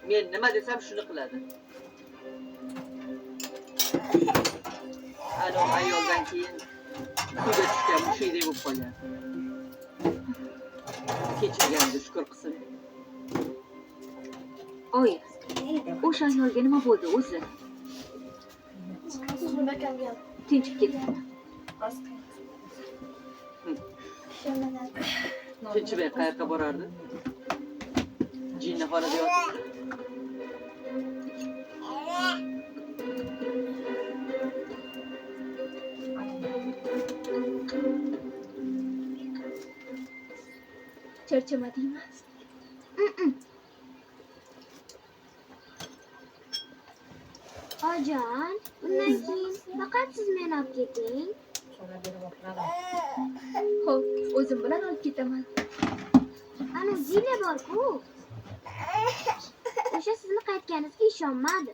Men nima desam shuni qiladi. Ano ayoldan keyin suvga tushgan mushukdek bo'lib qolgan. Kechirganimga shukr qilsin. Oyi, o'sha ayolga nima bo'ldi o'zi? Tinchib ketdi. Tinchibay qayoqqa borardi? Jinnixonada yotibdi. Charchamadingmi? Ojon, undan keyin faqat siz meni olib keting. Xo'p, o'zim bilan olib ketaman. Ana Zila bor-ku. O'sha sizni qaytganingizga ishonmadi.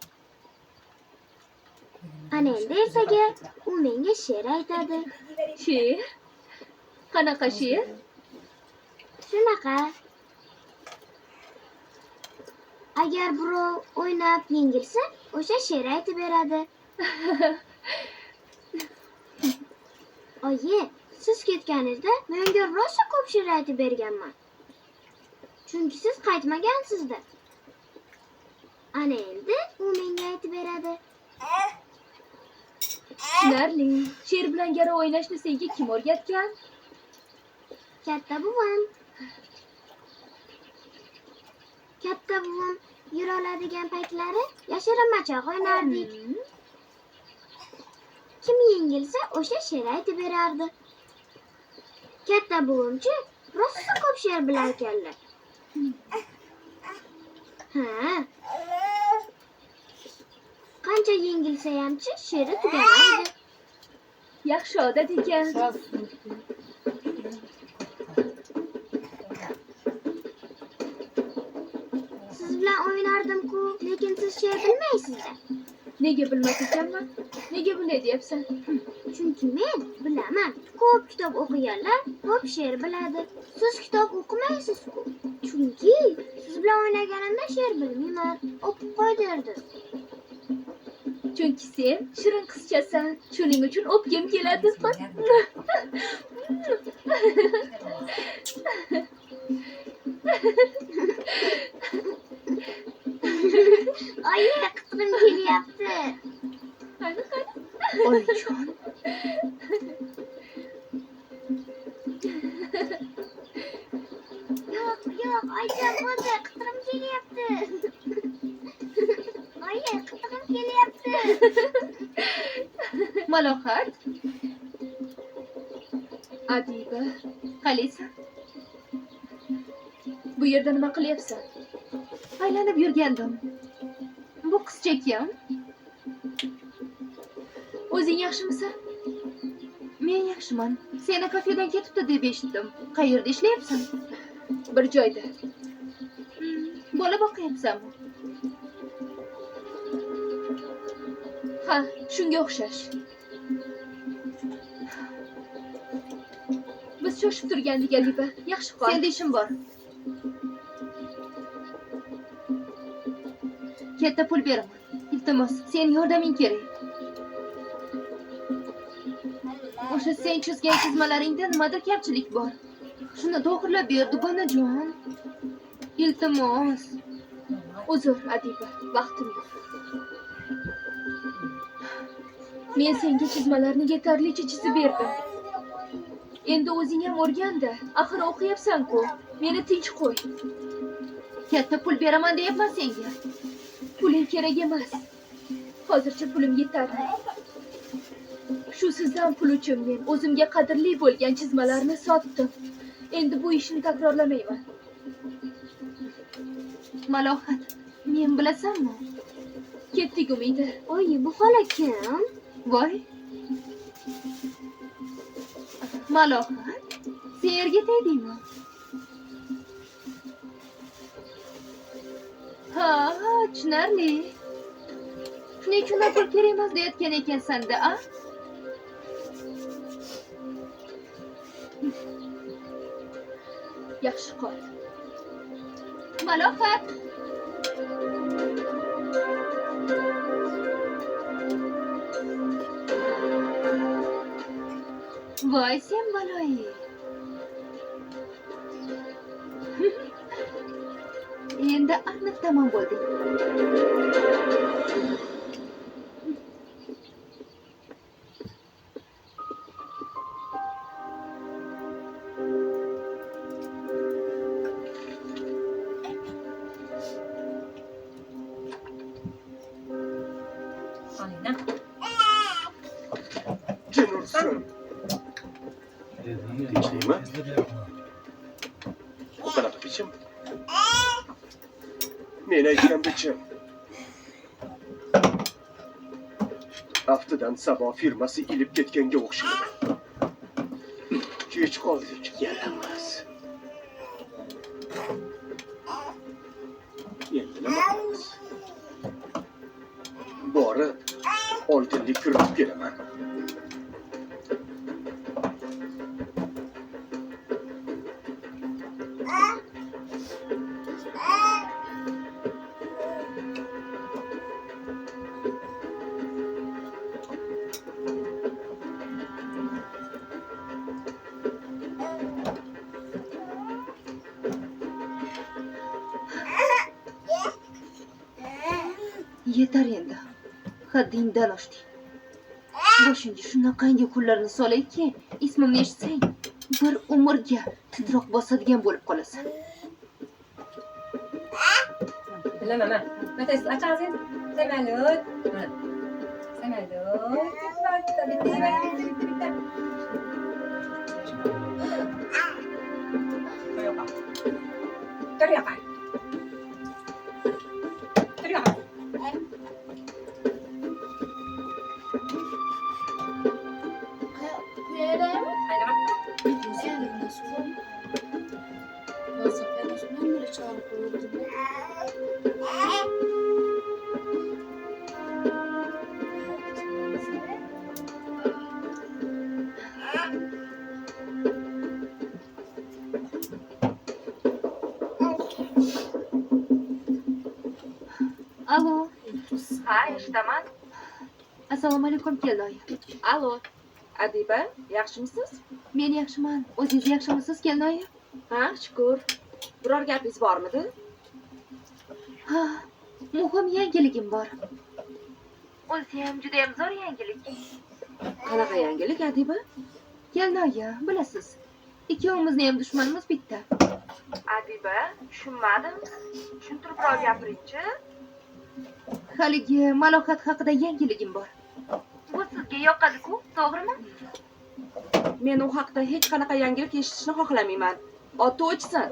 Ana endi ertaga u menga she'r aytadi. She'r? Qanaqa she'r? Shunaqa. Agar birov o'ynab yengilsa, o'sha she'r aytib beradi. Oyi, siz ketganingizda menga rosa ko'p she'r aytib berganman. Chunki siz qaytmagansizda. Ana endi u menga aytib beradi. Tushunarli. She'r bilan gara o'ynashni senga kim o'rgatgan? Katta buvim. Katta buvim yura oladigan paytlari yashirinmachoq o'ynardik. Kim yengilsa o'sha she'r aytib berardi. Katta buvimchi rosa ko'p she'r bilan ekanlar. Ha. Qancha yengilsa hamchi she'ri tugamaydi. Yaxshi odat ekan. Siz bilan o'ynardim-ku, lekin siz she'r bilmaysizlar. Nega bilmas ekanman? Nega bunday deyapsan? Chunki men bilaman. Ko'p kitob o'qiganlar ko'p she'r biladi. Siz kitob o'qimaysiz-ku. Chunki siz bilan o'ynaganimda she'r bilmayman. O'qib qo'y derdi. Chunki sen shirin qizchasan. Shuning uchun o'pgim keladi. Oyi, qitig'im kelyapti. Qani. Oyijon. Yo'q, oyjon bo'ldi, qitig'im kelyapti. Oyi, qitig'im kelyapti. Malohat. Adiba, qalaysan? Bu yerda nima qilyapsan? Aylanib yurgandim. Bu qizcha kim? O'zing yaxshimisan? Men yaxshiman. Seni kafedan ketibdi deb eshitdim. Qayerda ishlayapsan? Bir joyda. Bola boqyapsanmi? Ha, shunga o'xshash. Biz shoshib turgandik, Adiba. Yaxshi qol. Senda ishim bor. Katta pul beraman. Iltimos, sening yordaming kerak. O'sha sen chizgan chizmalaringda nimadir kamchilik bor. Shuni to'g'rilab ber, dugonajon. Iltimos. Uzr, Adiba, vaqtim yo'q. Men senga chizmalarni yetarlicha chizib berdim. Endi o'zing ham o'rganda. Axir o'qiyapsan-ku. Meni tinch qo'y. Katta pul beraman deyapman senga. Puling kerak emas. Hozircha pulim yetarli. Shu sizdan pul uchun men o'zimga qadrli bo'lgan chizmalarni sotdim. Endi bu ishni takrorlamayman. Malohat, men bilasanmi? Ketdik Umida. Oyi, bu xola kim? Voy. Malohat, sen yerga tegdingmi? Ha, tushunarli. Shuning uchun pul kerak emas deyotgan ekansan-da, a? Yaxshi qol. Malohat. Voy sen baloyi. Endi aniq tamom bo'lding. Alina. Jenursun. Tinchlikmi? Qanaqa bichim? Men aytgan bichim. Aftidan Sabo firmasi ilib ketganga o'xshaydi. Kech qoldik, yaramas. Endi nima qilamiz? Borib, oydinlik kiritib kelaman. Yetar endi. Haddingdan oshding. Boshingga shunaqangi kunlarni solayki, ismimni eshitsang, bir umrga titroq bosadigan bo'lib qolasan. Bilaman. Mata açarsın. Samolyot. Samolyot. Bitta. Teriyoqa. Alo. Ha, eshitaman. Assalomu alaykum kelinoyi. Alo. Adiba, yaxshimisiz? Men yaxshiman. O'zingiz yaxshimisiz kelinoyi? Ha, shukur. Biror gapingiz bormidi? Ha, muhim yangiligim bor. O'zi ham juda ham zo'r yangilik. Qanaqa yangilik, Adiba? Kelinoyi, bilasiz. Ikkovimizni ham dushmanimiz bitta. Adiba, tushunmadim. Tushuntiribroq gapiringchi. Haligi malokat haqida yangiligim bor. Bu sizga yoqadi-ku, to'g'rimi? Men u haqda hech qanaqa yangilik eshitishni xohlamayman. Oti o'chsin.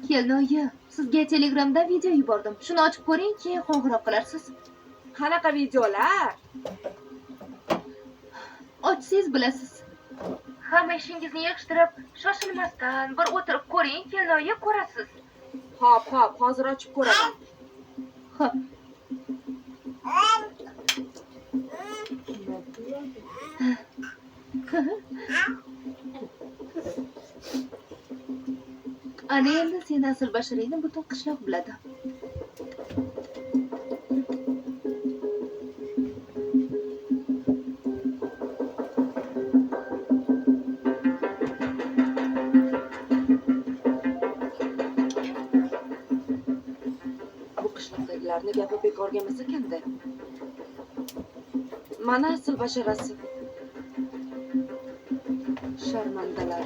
Kelinoyi, sizga Telegramdan video yubordim. Shuni ochib ko'ring, keyin qo'ng'iroq qilarsiz. Qanaqa videolar? Ochsangiz bilasiz. Hamma ishingizni yig'ishtirib, shoshilmasdan bir o'tirib ko'ring, kelinoyi, ko'rasiz. Hop, hozir ochib ko'raman. Xo'p. Ana endi sen asl basharangni butun qishloq biladi. Bu qishloqdagilarni gapi bekorga emas ekanda. Mana asl basharasi. Sharmandalar.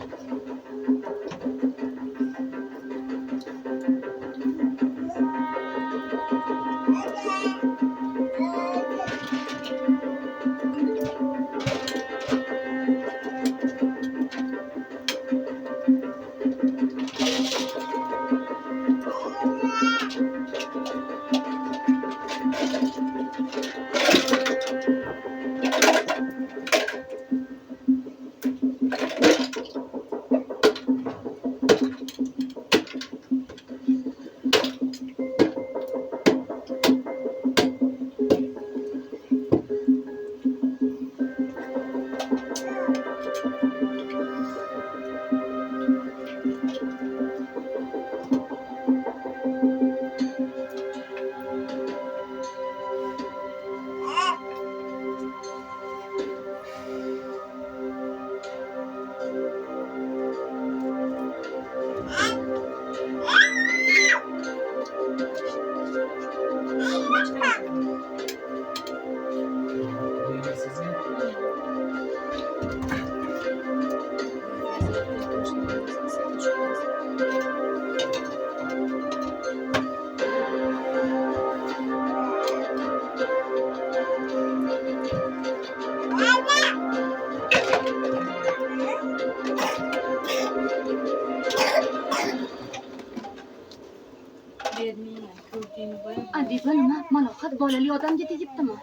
Adiba nima? Malohat bolali odamga tegibdimi?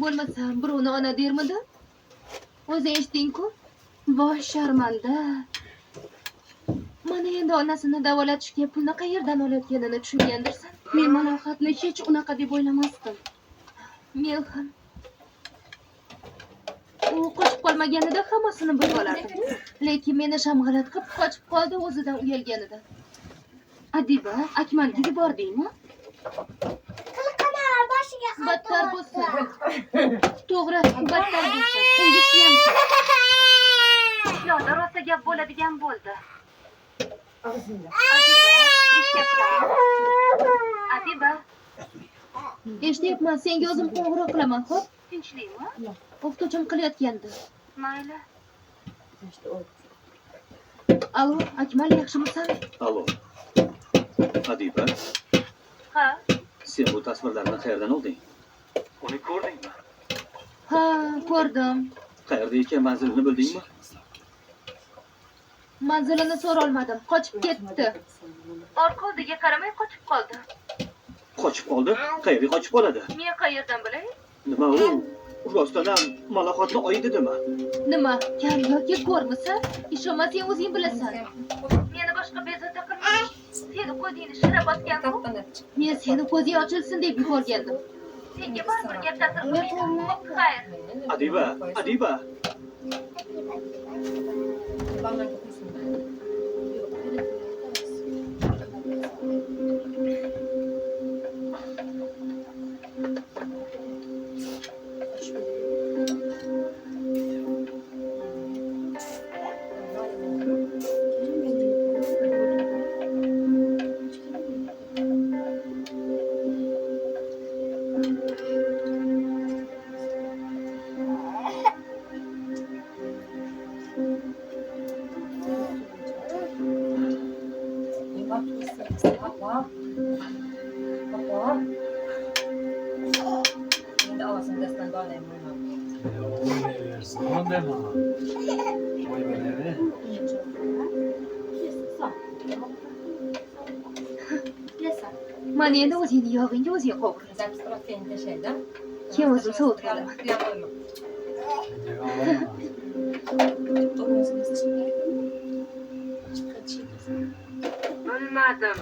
Bo'lmasa birovni ona dermidi? O'zi eshitding-ku? Voy sharmanda. Mana endi onasini davolatishga pulni qayerdan olayotganini tushungandirsan. Men Malohatni hech unaqa deb o'ylamasdim. Men ham. U qochib qolmaganida hammasini bilib olardim. Lekin meni shamg'alat qilib qochib qoldi o'zidan uyalganida. Adiba, Akmalga bordingmi? Qilqanar boshiga Battar bo'lsin. To'g'ri, battar bo'lsin. Ungisi ham. Yo'lda rosa gap bo'ladigan bo'ldi. Adiba. Eshityapman, senga o'zim qo'ng'iroq qilaman, xo'p? Tinchlikmi? O'qituvchim qilayotgandi. Mayli. Alo, Akmal, yaxshimisan? Alo. Adiba, Ha. sen bu tasvirlarni qayerdan olding? Uni ko'rdingmi? Ha, ko'rdim. Qayerda ekan manzilini bildingmi? Manzilini so'rolmadim. Qochib ketdi. Orqa oldiga qaramay qochib qoldi. Qochib qoldi? Qayerga qochib qoladi? Men qayerdan bilay? Nima u? Rostdan ham Malohatni oyi dedimi? Nima? Kar yoki ko'rmisa? Ishonmasang o'zing bilasan. Meni boshqa bezovta qilma. Seni ko'zingni shira bosgan-ku. Men seni ko'zing ochilsin deb yuborgandim. Senga baribir gap ta'sir qilmaydi. Xayr. Adiba, Adiba. Endi ovozini dastan bog'layman. Zaman dema. Voy beleri. Mana endi o'zingni yog'ingga o'zing qovur. Zapis qilib tashlaydi. Keyin o'zim sovutib olaman. Bilmadim.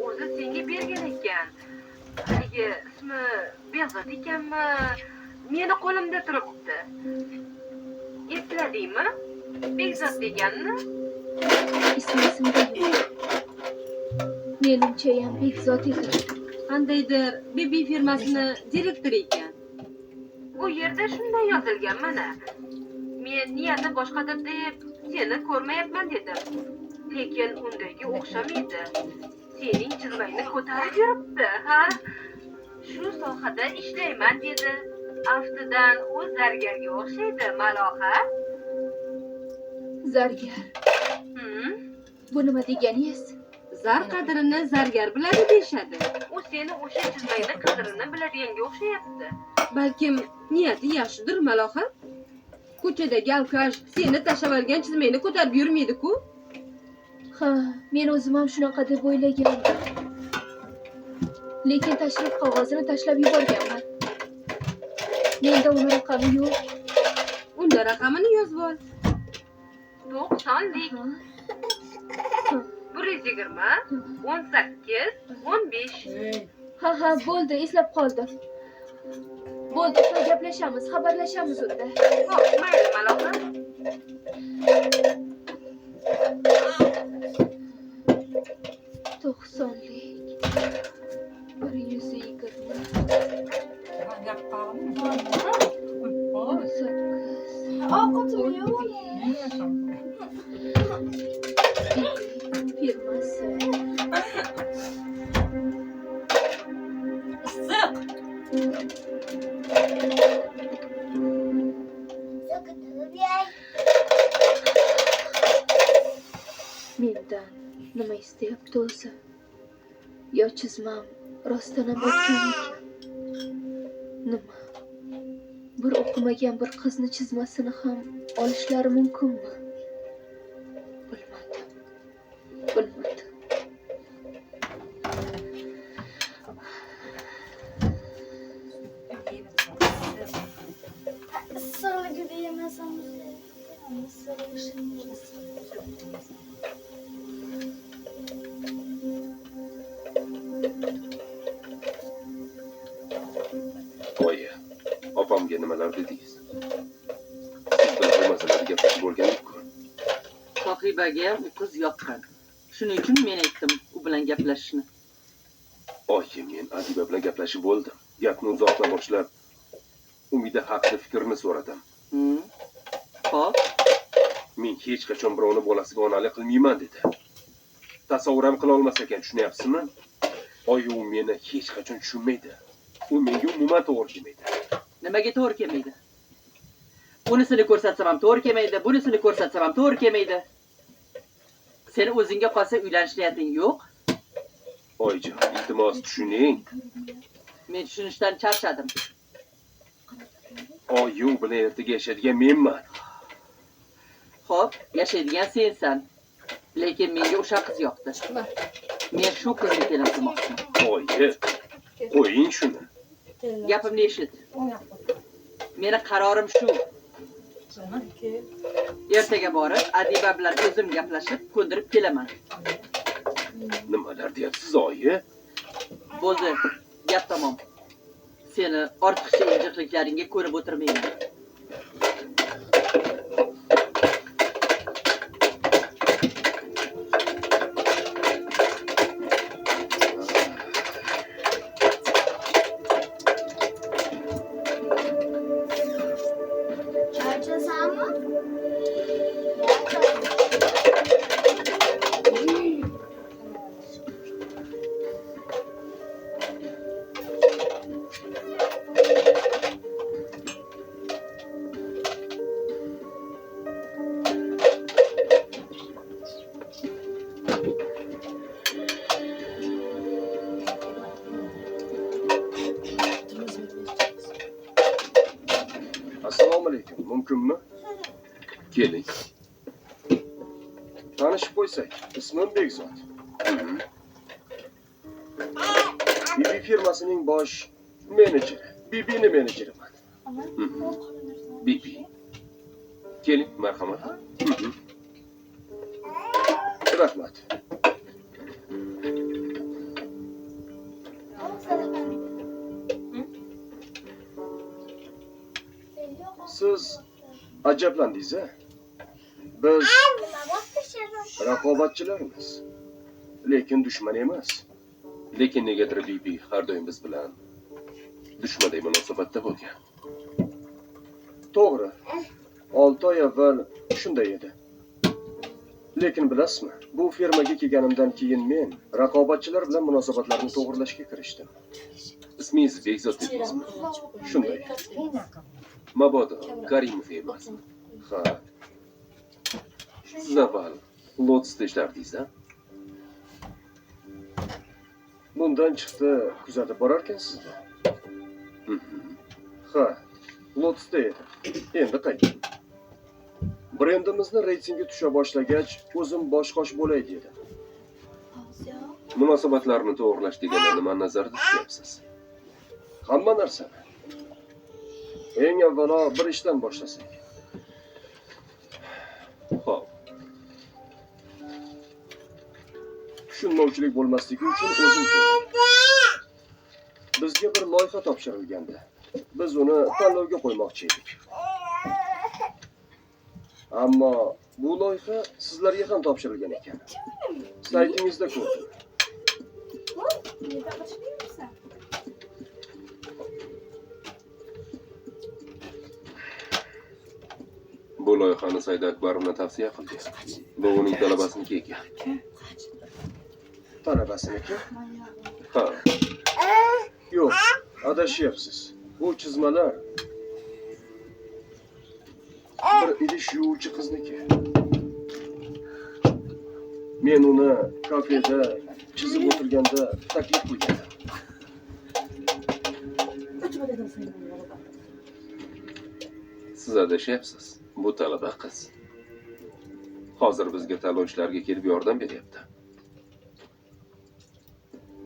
O'zi senga bergan ekan. Haligi ismi Behzod ekanmi? Meni qo'limda turibdi. Esladingmi? Behzod deganni? Ismi menimcha ham Behzod edi. Qandaydir Bibi firmasini direktori ekan. Bu yerda shunday yozilgan mana. Men niyati boshqadir deb seni ko'rmayapman dedim. Lekin undayga o'xshamaydi. Sening chizmangni ko'tarib yuribdi, ha? Shu sohada ishlayman dedi. Aftidan u zargarga o'xshaydi, Maloha. Zargar. Bu nima deganingiz? Zar qadrini zargar biladi deyshadi. U seni o'sha chizmangni qadrini biladiganga o'xshayapti. Balkim niyati yaxshidir, Maloha. Ko'chadagi alkash seni tashlab olgan chizmangni ko'tarib yurmaydi-ku. Ha, men o'zim ham shunaqa deb o'ylagandim. Lekin tashrif qog'ozini tashlab yuborganman. Menda uni raqami yo'q. Unda raqamini yozib ol. 90lik. 120, 18, 15. Ha, bo'ldi, eslab qoldim. Bo'ldi, so'ng gaplashamiz, xabarlashamiz unda. Xo'p, mayli, Maloha. To'qsonlik, 120, 18, firmasi. Mendan nima istayapti o'zi? Yo chizmam rostdan ham o'tganmikan? Nima? Bir o'qimagan bir qizni chizmasini ham olishlari mumkinmi? Bilmadim. Oyi, opamga nimalar dedingiz? Siz bilan bu masalada gaplashib bo'lgandik-ku. Sohibaga ham u qiz yoqqan. Shuning uchun men aytdim u bilan gaplashishni. Oyi, men Adiba bilan gaplashib bo'ldim. Gapni uzoqdan boshlab, Umida haqida fikrini so'radim. Xo'p, Men hech qachon birovni bolasiga onalik qilmayman dedi. Tasavvur ham qila olmas ekan, tushunyapsizmi? Oyi, u meni hech qachon tushunmaydi. U menga umuman to'g'ri kelmaydi. nimaga to'g'ri kelmaydi? Unisini ko'rsatsam ham to'g'ri kelmaydi, bunisini ko'rsatsam ham to'g'ri kelmaydi. Seni o'zingga qolsa uylanish niyating yo'q. Oyijon, iltimos tushuning. Men tushunishdan charchadim. Oyi, u bilan ertaga yashaydigan menman. Xo'p, yashaydigan sensan. Lekin menga o'sha qiz yoqdi. Men shu qizni kelin qilmoqchiman. Oyi, qo'ying shuni. Gapimni eshit. Meni qarorim shu. Ertaga borib, Adiba bilan o'zim gaplashib, ko'ndirib kelaman. Nimalar deyapsiz, oyi? Bo'ldi, gap tamom. Seni ortiqcha injiqliklaringga ko'rib o'tirmayman. Charchasanmi? Assalomu alaykum. Mumkinmi? Keling. Tanishib qo'ysak, ismim Begzod. Bibi firmasining bosh menejeri. Bibini menejeriman. Bibi. Keling, marhamat. Rahmat. Siz ajablandingiz-a? Biz raqobatchilarmiz. Lekin dushman emas. Lekin negadir Bibi har doim biz bilan dushmanday munosabatda bo'lgan. To'g'ri. 6 oy avval shunday edi. Lekin bilasizmi, bu firmaga kelganimdan keyin men raqobatchilar bilan munosabatlarni to'g'rilashga kirishdim. Ismingiz Begzod dedingizmi? Shunday. Mabodo Karimov emasmi? Ha. Siz avval Lotusda ishlardingiz-a? Bundan chiqdi, kuzatib borarkansiz-da. Ha, Lotusda edi. Endi qaytdim. Brendimizni reytingga tusha boshlagach, o'zim bosh-qosh bo'lay dedim. Munosabatlarni to'g'rilash deganda nima nazarda tutyapsiz? Hamma narsani. Eng avvalo bir ishdan boshlasak. Xo'p. Tushunmovchilik bo'lmasligi uchun o'zim keldim. Bizga bir loyiha topshirilgandi. Biz uni tanlovga qo'ymoqchi edik. Ammo bu loyiha sizlarga ham topshirilgan ekan. Saytingizda ko'rdim. Bu loyihani Said Akbarovna tavsiya qildi. Bu uning talabasiniki ekan. Talabasiniki? Ha. Yo'q, adashyapsiz. Bu chizmalar bir idish yuvuvchi qizniki. Men uni kafeda chizib o'tirganda taklif qilgandim. Siz adashyapsiz. Bu talaba qiz. Hozir bizga talonchilarga kelib yordam beryapti.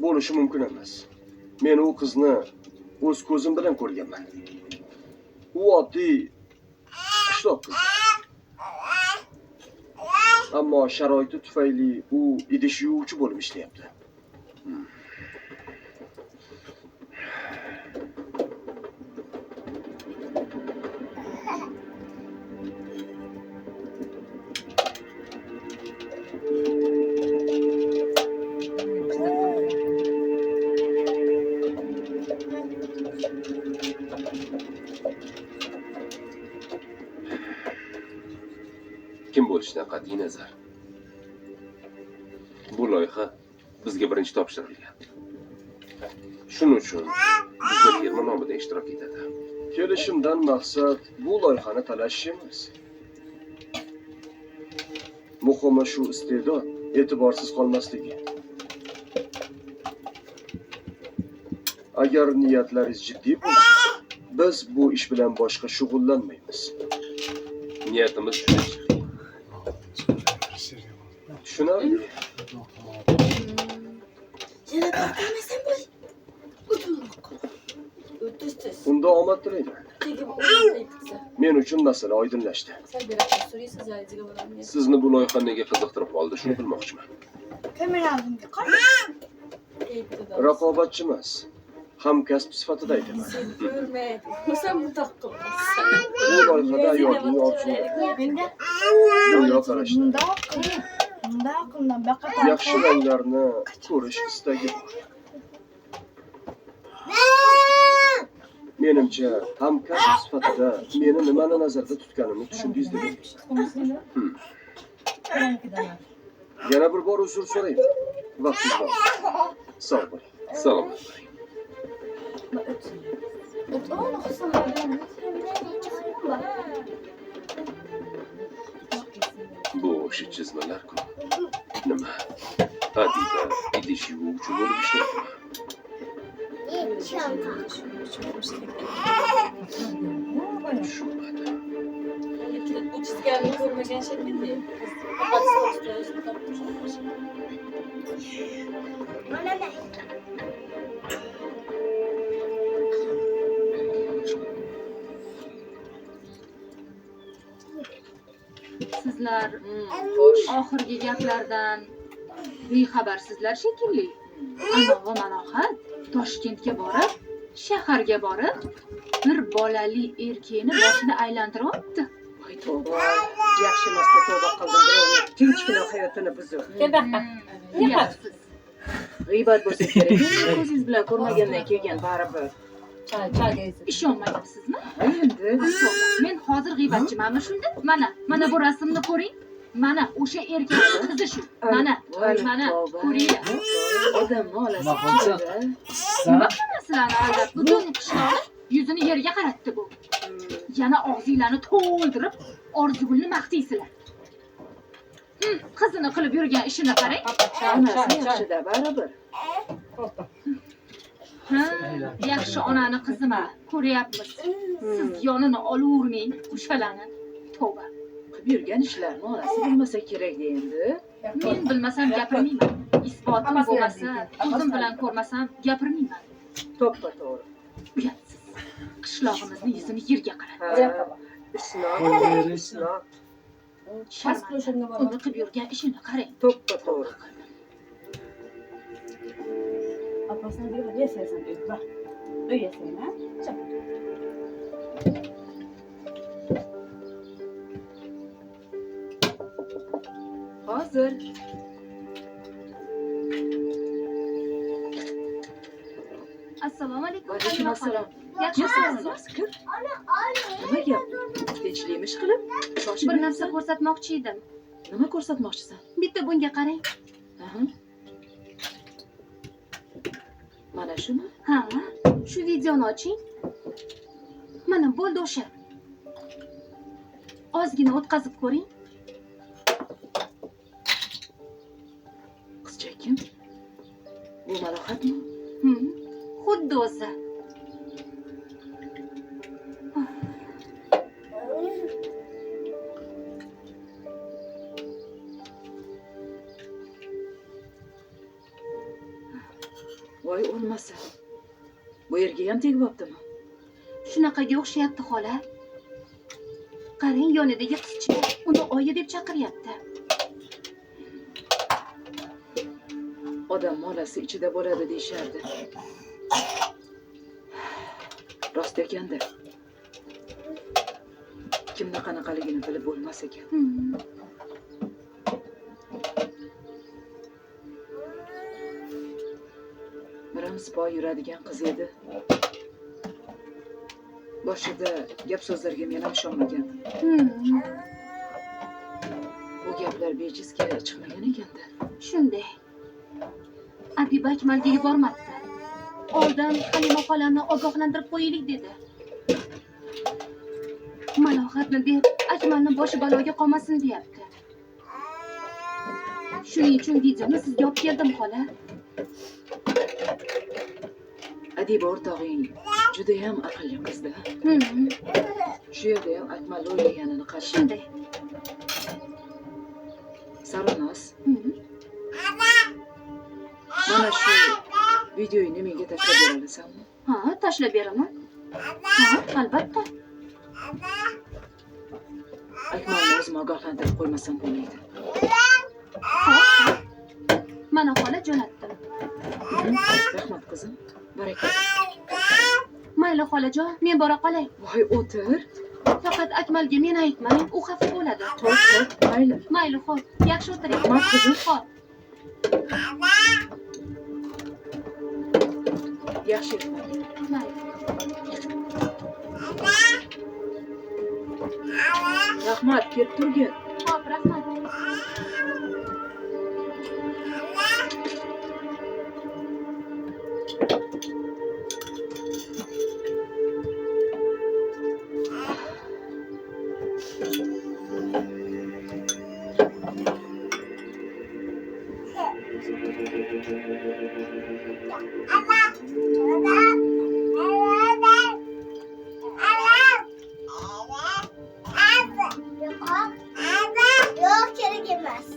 Bo'lishi mumkin emas. Men u qizni o'z ko'zim bilan ko'rganman. U oddiy qishloq qizi. Ammo sharoiti tufayli u idish yuvuvchi bo'lib ishlayapti. bo'lishidan qat'iy nazar bu loyiha bizga birinchi topshirilgan. Shuning uchun bizni firma nomida ishtirok etadi. Kelishimdan maqsad bu loyihani talashish emas. Muhimi shu iste'dod e'tiborsiz qolmasligi. Agar niyatlaringiz jiddiy bo'lsa, biz bu ish bilan boshqa shug'ullanmaymiz. Niyatimiz shuncha. Tushunarli? Yana tarqalmasam bo'l. O'tishsiz. Unda omad tilayman. Tegib o'tibsa. Men uchun masala oydinlashdi. Sen berasiz, so'raysiz, yariga bo'laman. Sizni bu loyiha nega qiziqtirib qoldi, shuni bilmoqchiman. Kamera oldimga qol. Raqobatchi emas, hamkasb sifatida aytaman. Ko'rmaydi. O'zim butoq qilsan. Bu loyihada ayolning orzulari, dunyo qarashi, yaxshi ranglarni ko'rish istagi bor. Menimcha, hamkasb sifatida meni nimani nazarda tutganimni tushundingiz deb o'ylayman. Yana bir bor uzr so'rayman. Vaqtingiz bor. Sog' bo'ling. Salomat bo'ling. Bu o'sha chizmalar-ku. Nima? Adiba idish yuvuvchi bo'lib ishlayapti. Tushunmadim. Bu chizganni ko'rmagan shekilli. Faqat so'zda topib. Sizlar xo'sh, oxirgi gaplardan bexabarsizlar shekilli. Anavi Malohat Toshkentga borib, shaharga borib, bir bolali erkakni boshini aylantiryapti. Voy tavba. Yaxshi emasda tavba qildim birovni tinchgina hayotini buzib. Deyapsiz. G'iybat bo'lsa kerak. Ko'zingiz bilan ko'rmagandan keyin baribir. Ishonmayapsizmi? Endi Men hozir g'iybatchimanmi shunda? Mana bu rasmni ko'ring. Mana o'sha erkakning qizi shu. Mana ko'ringlar. odamni olasiz. Nima qilsa? Nima qilasizlarni aldab butun qishloqni yuzini yerga qaratdi bu. Yana og'zinglarni to'ldirib Orzugulni maqtaysizlar. Qizini qilib yurgan ishini qarang. Onasi yaxshida baribir. Ha, yaxshi onani qizimi? Ko'ryapmiz. Siz yonini olavermang, qushfalarni. Tavba. Qilib yurgan ishlarni onasi bilmasa kerak endi. Men bilmasam gapirmayman. Isbotim bo'lmasa, ko'zim bilan ko'rmasam gapirmayman. To'ppa to'g'ri. Uyatsiz. Qishlog'imizni yuzini yerga qaratdi. Islom. Sharmanda. Uni qilib yurgan ishini qarang. To'ppa to'g'ri. Apasını bir hediye saysan diyor. Bak. Öyle sayma. Çak. Hozir. Assalomu alaykum. Va alaykum assalom. Yaxshimisizlar? Kir. Nima gap? Tinchlikmi ish qilib? Bir narsa ko'rsatmoqchi edim. Nima ko'rsatmoqchisan? Bitta bunga qarang. Aha. Mana shuni? Ha, shu videoni oching. Mana bo'ldi o'sha. Ozgina o'tkazib ko'ring. Qizcha kim? Bu Malohatmi? Xuddi o'zi. Voy o'lmasa. Bu yerga ham tegiboptimi? Shunaqaga o'xshayapti xola. Qarang, yonidagi qizcha uni oyi deb chaqiryapti. Odam molasi ichida bo'ladi deyishardi. Rost ekanda. Kimni qanaqaligini bilib bo'lmas ekan. Miramspo yuradigan qiz edi. Boshida gap so'zlarga men ham ishonmagandim. gaplar bejiz kerak chiqmagan ekanda. Shunday. Adib Akmalga yubormabdi. Oldin Halima xolani ogohlantirib qo'yaylik dedi. Malohatni deb Akmalni boshi baloga qolmasin deyapti. Shuning uchun videoni sizga olib keldim, xola. Adiba o'rtog'ing juda ham aqlli qizda. Shu yerda ham Akmal o'ylaganini qarshi. Shunday. Sarvinoz. Mana shu videoni menga tashlab bera olasanmi? Ha, tashlab beraman. Ha, albatta. Akmalni o'zim ogohlantirib qo'ymasam bo'lmaydi. Mana xola jo'natdim. Rahmat qizim. Barakat. Mayli xolajon, men bora qolay. Voy, o'tir. Faqat Akmalga men aytmang, u xafa bo'ladi. Xo'p, mayli. Mayli, xo'p. Yaxshi o'tiring. Rahmat qizim. Xo'p. Yaxshi yuribman. Mayli. Rahmat, kelib turgin. Xo'p, rahmat. Yo'q, kerak emas.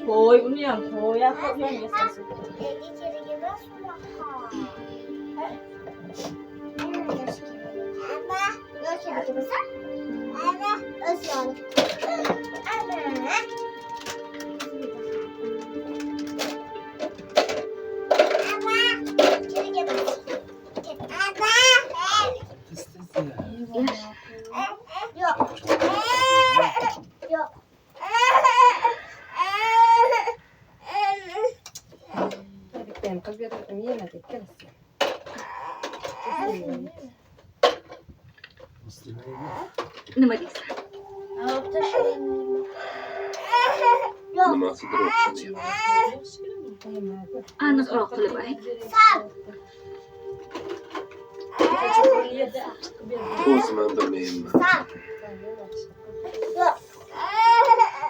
Qo'y, uni ham qo'y, yaxshi yasasin. Nega kerak emas unaqa? Yo'q, kerak emas. O'zi olib. Bittayam qilib berdim, yema deb kelsin. Nima deysan? Nimasidir o'xshamayapti. Aniqroq qilib ayt. O'zim ham bilmayman.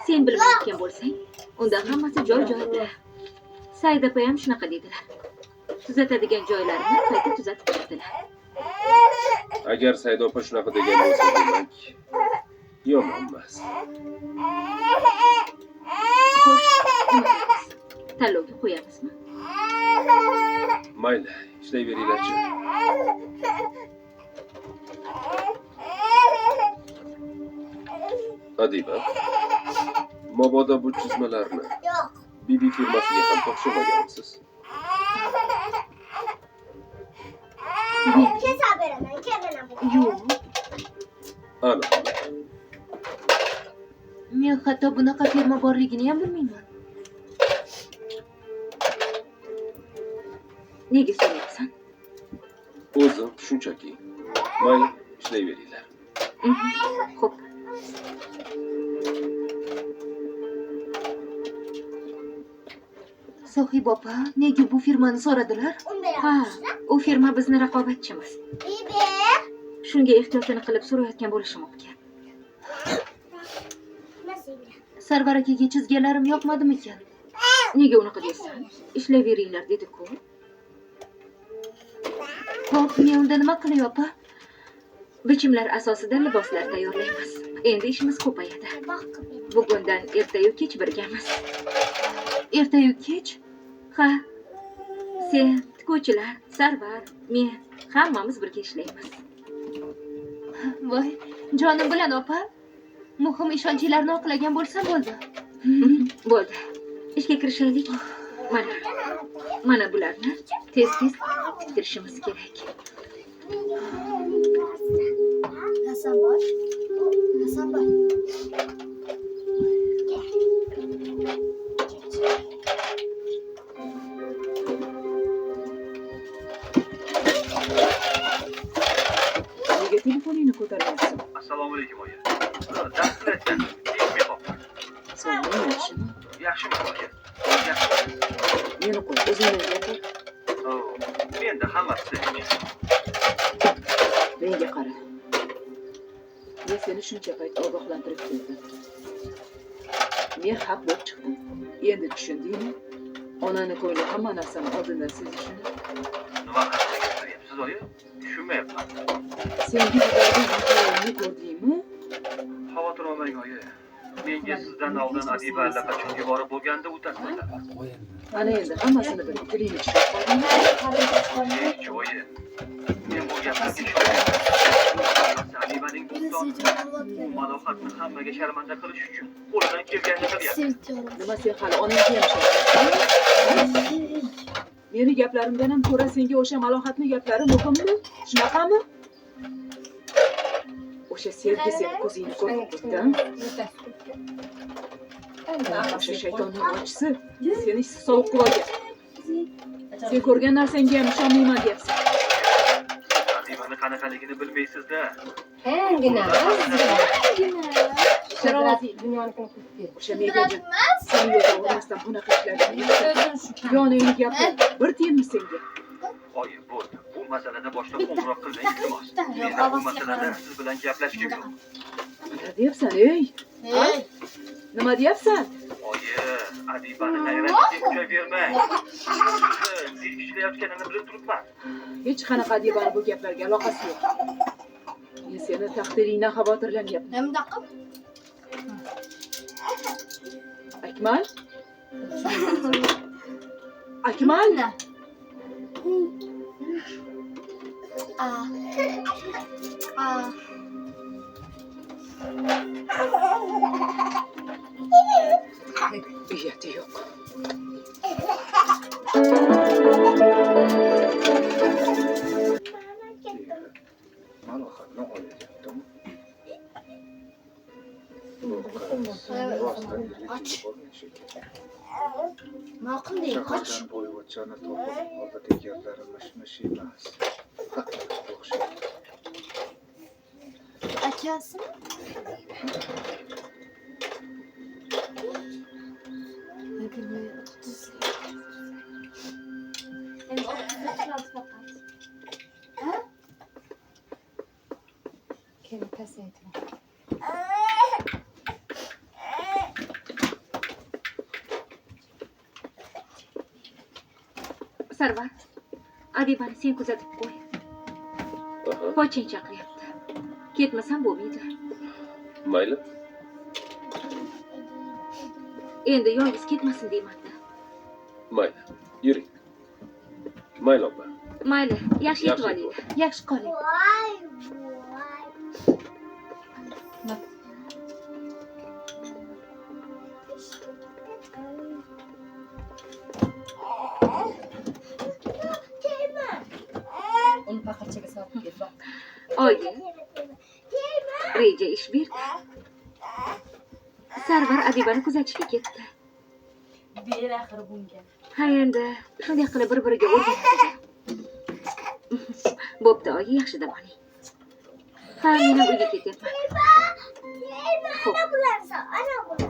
Sen bilmayotgan bo'lsang, unda hammasi joy-joyida. Said opa ham shunaqa dedilar. Tuzatadigan joylarini qayta tuzatib chiqdilar. Agar Said opa shunaqa degan bo'lsa, demak yomon emas. Xo'sh, tanlovga qo'yamizmi? Mayli, ishlayveringlarchi. Adiba, mabodo bu chizmalarni Bibi firmasiga ham topshirmaganmisiz? Kesa beraman, kelinaman. Yo'q. Ana, Men hatto bunaqa firma borligini ham bilmayman. Nega so'rayapsan? o'zim shunchaki. Mayli, ishlayveringlar. Xo'p. Sohib opa, nega bu firmani so'radilar? Ha, u firma bizni raqobatchimiz. Bibi, Shunga ehtiyotini qilib so'rayotgan bo'lishim mumkin. Sarvar akaga chizganlarim yoqmadimikan? Nega unaqa deysan? Ishlayveringlar dedi-ku. Xo'p, men unda nima qilay opa? Bichimlar asosida liboslar tayyorlaymiz. Endi ishimiz ko'payadi. Bugundan ertayu kech birgamiz. Ertayu kech? Ha. Sen, tikuvchilar, Sarvar, men hammamiz birga ishlaymiz. Voy, jonim bilan opa. Muhim ishonchlarni oqlagan bo'lsa bo'ldi. Bo'ldi. Ishga kirishaylik. Mana bularni tez-tez tiktirishimiz kerak. Hasanboy. Nega telefoningni ko'tarmayapsan? Assalomu alaykum oyi. Dars qilayotgan. Yetmay qoldi. Senga yaxshimi? Yaxshimi bola? Yaxshi. Meni qo'y, o'zingdan gapir. Menda hammasi tinch. Menga qara. Men seni shuncha payt ogohlantirib keldim. Men haq bo'lib chiqdim. Endi tushundingmi? Onani ko'ngli hamma narsani oldindan sezishini. Nima haqida gapiryapsiz, oyi? Tushunmayapman. Senga yuborgan ko'rdingmi? Xavotir olmang, oyi. Menga sizdan oldin Adiba allaqachon yuborib bo'lganda u tasmalar. Ana endi hammasini bilib tilingni tushirib qoldingmi? Hech oyi. Men bu gaplarga ishonmayman. Adibaning bu malohatni hammaga sharmanda qilish uchun qo'lidan kelganini qilyapti. Nima sen hali onangga ham meni gaplarimdan ham ko'ra senga o'sha malohatni gaplari muhimmi? Shunaqami? O'sha sevgi seni ko'zingni ko'rib turibdi. O'sha shaytonning ochisi seni sovuq qilib olgan. Sen ko'rgan narsangga ham ishonmayman deyapsan. Adibani qanaqaligini bilmaysiz-da. Hangina. Sharovating Dunyonikini ko'rib kel. o'sha megajin seni yo'lda urmasdan bunaqa ishlarni yoningni gapir. Bir tiyinmi senga? Oyi, bo'ldi. Bu masalada boshqa qo'ng'iroq qilmang, iltimos. Men bu masalada siz bilan gaplashgim yo'q. Nima deyapsan, ey? Nima deyapsan? Oyi, Adibani g'ayratga uchavermang. Zilkishlayotganini bilib turibman. Hech qanaqa Adibani bu gaplarga aloqasi yo'q. Men seni taqdiringdan xavotirlanyapman. Akmal? Akmal? Uyati yo'q. Malohatni olyaptim. Maqulday qoch. Boyvachchani topib oldi deganlari mish-mish emas. Haqiqatga o'xshaydi. Akasi? Keyin pasaytma. Sarvar, Adibani sen kuzatib qo'y. Poching chaqiryapti. Ketmasam bo'lmaydi. Mayli. Endi yolg'iz ketmasin deyman-da. Mayli. Yuring. Mayli opa. Mayli, yaxshi yetib oling. Yaxshi qoling. Uni paqirchaga solib kel. Oyi, reja ish berdi. Sarvar Adibani kuzatishga ketdi. Ber axir bunga. Ha endi shunday qilib bir-biriga o'rganadi. Bo'pti, oyi, yaxshi dam oling. Ha, men ham uyga ketyapman. Ana bularsa, ana bular.